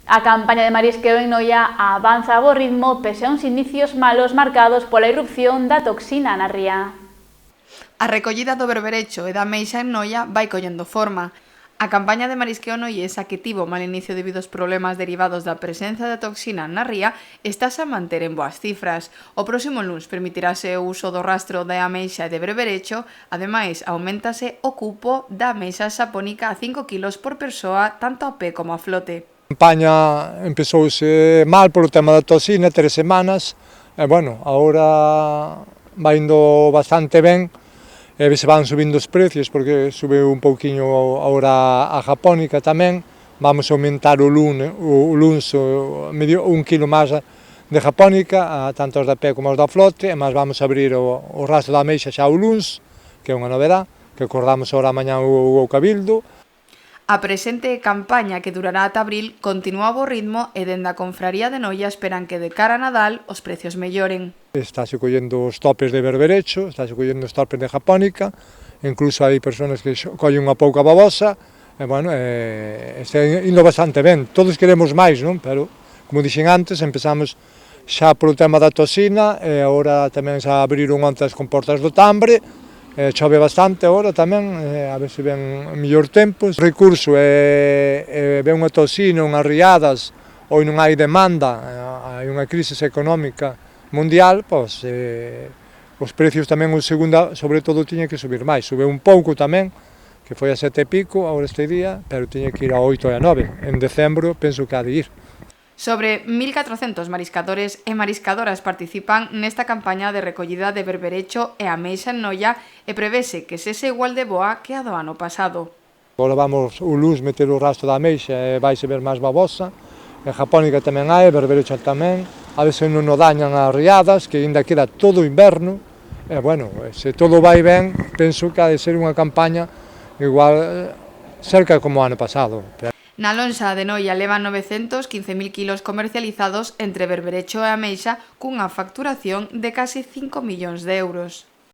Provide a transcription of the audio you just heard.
A campaña de marisqueo en Noia avanza a bo ritmo pese a uns inicios malos marcados pola irrupción da toxina na ría. A recollida do berberecho e da ameixa en Noia vai collendo forma. A campaña de marisqueo noiesa, que tivo mal inicio debido aos problemas derivados da presenza da toxina na ría, estáse a manter en boas cifras. O próximo luns permitirase o uso do rastro de ameixa e de berberecho, ademais aumentase o cupo da ameixa xapónica a 5 kg por persoa, tanto a pé como a flote. A campaña empezouse mal polo tema da toxina, 3 semanas, e bueno, agora vai indo bastante ben, e se van subindo os precios, porque sube un pouquiño agora a japónica tamén, vamos a aumentar o luns medio 1 kilo máis de japónica, tanto os da pé como os da flote, e máis vamos a abrir o rastro da ameixa xa o luns, que é unha novedad, que acordamos agora mañá o Cabildo. A presente campaña, que durará ata abril, continúa a bo ritmo e dende a Confraría de Noia esperan que de cara a Nadal os precios melloren. Estáse collendo os topes de berberecho, estáse collendo os topes de japónica, incluso hai persoas que collen unha pouca babosa, e bueno, está indo bastante ben. Todos queremos máis, non? Pero, como dixen antes, empezamos xa polo tema da toxina, e agora tamén xa abriron onte as comportas do Tambre, chove bastante agora tamén, a ver se ven mellor tempo. O recurso ven unha toxina, unhas riadas, ou non hai demanda, hai unha crise económica mundial, pois os precios tamén o segunda, sobre todo, tiña que subir máis. Sube un pouco tamén, que foi a 7 e pico agora este día, pero tiña que ir a 8 e a 9. En decembro penso que ha de ir. Sobre 1.400 mariscadores e mariscadoras participan nesta campaña de recollida de berberecho e ameixa en Noia e prevese que sexa igual de boa que a do ano pasado. Agora vamos o luns meter o rastro da ameixa e vaise ver máis babosa, e japónica tamén hai, berberecho tamén, a ver se non nos dañan as riadas, que ainda queda todo o inverno, e bueno, se todo vai ben, penso que ha de ser unha campaña igual cerca como o ano pasado. Na lonxa de Noia levan 915.000 kilos comercializados entre berberecho e ameixa cunha facturación de casi 5 millóns de euros.